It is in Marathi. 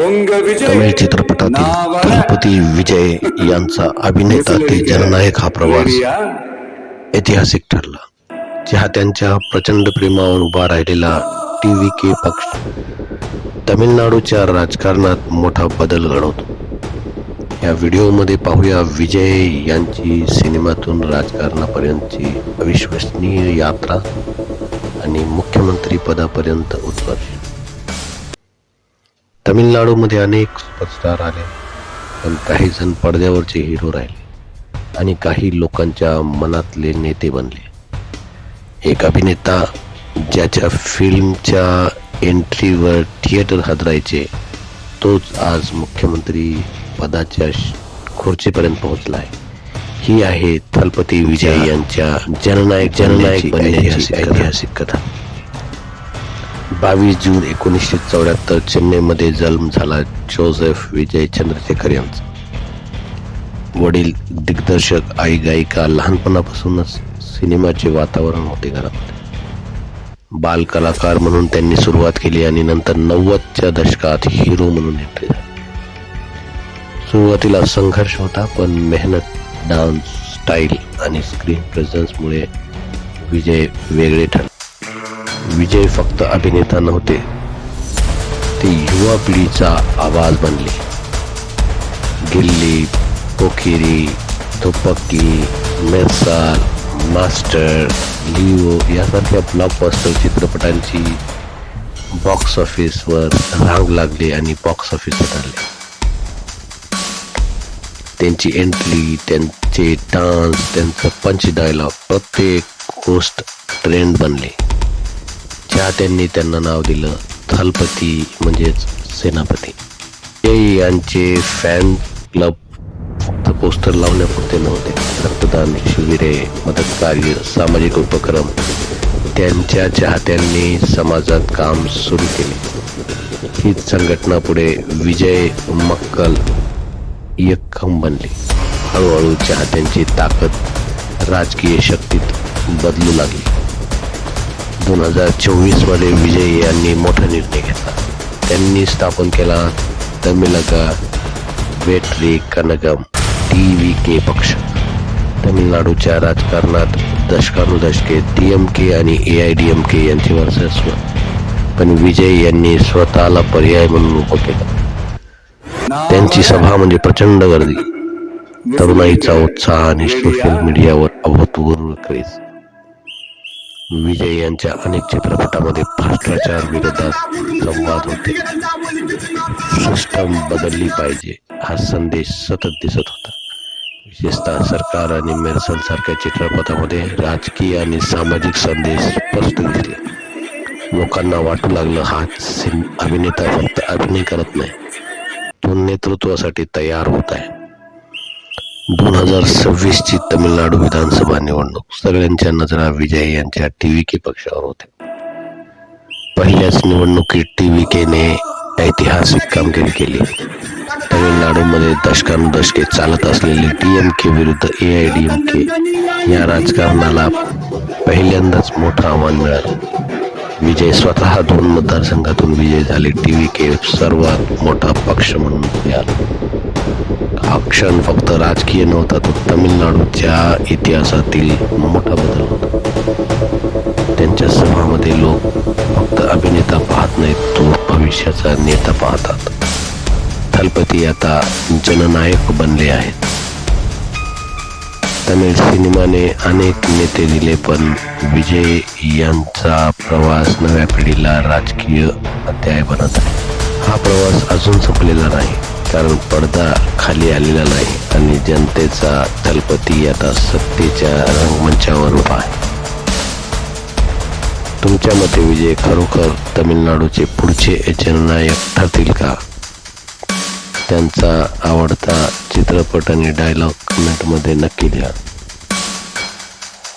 तमिळ चित्रपटातील थलपती विजय यांचा अभिनेता ते जननायक हा प्रवास ऐतिहासिक ठरला. चाहत्यांच्या प्रचंड प्रेमावर उभा राहिलेला TVK पक्ष तमिळनाडूच्या राजकारणात मोठा बदल घडवतो. या व्हिडिओमध्ये पाहूया विजय यांची सिनेमातून राजकारणापर्यंतची अविश्वसनीय यात्रा आणि मुख्यमंत्री पदापर्यंत उत्कर्ष. तमिळनाडूमध्ये अनेक सुपरस्टार आले, पण काही जण पडद्यावरचे हिरो राहिले आणि काही लोकांच्या मनातले नेते बनले. एक अभिनेता ज्याच्या फिल्मच्या एंट्रीवर थिएटर हादरायचे, तोच आज मुख्यमंत्री पदाच्या खुर्चीपर्यंत पोहोचला आहे. ही आहे थलपती विजय यांच्या जननायक बनण्याची ऐतिहासिक कथा. 22 जून 1974 चेन्नईमध्ये जन्म झाला जोसेफ विजय चंद्रशेखर यांचा. वडील दिग्दर्शक, आई गायिका. लहानपणापासूनच सिनेमाचे वातावरण होते घरामध्ये. बाल कलाकार म्हणून त्यांनी सुरुवात केली आणि नंतर 90च्या दशकात हिरो म्हणून एंट्री झाली. सुरुवातीला संघर्ष होता, पण मेहनत, डान्स स्टाईल आणि स्क्रीन प्रेझेन्समुळे विजय वेगळे ठरले. विजय फक्त अभिनेता नव्हते, ते युवा पिढीचा आवाज बनले. गिल्ली, पोकिरी, तुपक्की, मेरसाल, मास्टर, लिओ यासारख्या ब्लॉकबस्टर चित्रपटांची बॉक्स ऑफिसवर रांग लागली आणि बॉक्स ऑफिसवर आले. त्यांची एंट्री, त्यांचे डान्स, त्यांचं पंच डायलॉग, प्रत्येक गोष्ट ट्रेंड बनले. चाहत्यांनी त्यांना नाव दिलं थलपती, म्हणजेच सेनापती. यांचे फॅन क्लब फक्त पोस्टर लावण्यापुरते नव्हते. रक्तदान शिबिरे, मदत कार्य, सामाजिक उपक्रम, त्यांच्या चाहत्यांनी समाजात काम सुरू केले. ही संघटना पुढे विजय मक्कल यक्कम बनली. हळूहळू चाहत्यांची ताकद राजकीय शक्तीत बदलू लागली. 2024 मध्ये विजय यांनी मोठा निर्णय घेतला. त्यांनी स्थापन केला तमिळगा वेट्री कनगम TVK पक्ष. तमिळनाडूच्या राजकारणात दशकानुदशके DMK आणि AIDMK यांचे वर्चस्व, पण विजय यांनी स्वतःला पर्याय म्हणून उभं केलं. त्यांची सभा म्हणजे प्रचंड गर्दी, तरुणाईचा उत्साह आणि सोशल मीडियावर अभूतपूर्व क्रेज. विजय यांच्या अनेक चित्रपटामध्ये भ्रष्टाचार विरोधात संवाद होते. सिस्टम बदलली पाहिजे हा संदेश सतत दिसत होता. विशेषतः सरकार आणि मेरसल सारख्या चित्रपटामध्ये राजकीय आणि सामाजिक संदेश स्पष्ट दिसले. लोकांना वाटू लागलं, हा अभिनेता फक्त अभिनय करत नाही, तो नेतृत्वासाठी तयार होत आहे. 2026 ची तमिळनाडू विधानसभा निवडणूक. सगळ्यांच्या नजरा विजय यांच्या TVK पक्षावर होत्या. पहिल्याच निवडणुकीत TVKने ऐतिहासिक कामगिरी केली. तमिळनाडूमध्ये दशकानुदशके चालत असलेले DMK विरुद्ध AIDMK या राजकारणाला पहिल्यांदाच मोठं आव्हान मिळालं. विजय स्वतः 2 मतदारसंघातून विजयी झाले. TVK सर्वात मोठा पक्ष म्हणून मिळाला. हा क्षण फक्त राजकीय नव्हता, तो तमिळनाडूच्या इतिहासातील मोठा बदल होता. त्यांच्या सभामध्ये लोक फक्त अभिनेता पाहत नाहीत, तो भविष्याचा नेता पाहतात. थलपती आता जननायक बनले आहेत. तमिळ सिनेमाने अनेक नेते दिले, पण विजय यांचा प्रवास नव्या पिढीला राजकीय अध्याय बनत आहे. हा प्रवास अजून संपलेला नाही, कारण पडदा खाली आलेला नाही आणि जनतेचा थलपती आता सत्तेच्या रंगमंचावर उभा आहे. तुमच्या मते विजय खरोखर तमिळनाडूचे पुढचे जननायक ठरतील का? त्यांचा आवडता चित्रपट आणि डायलॉग कमेंटमध्ये नक्की द्या.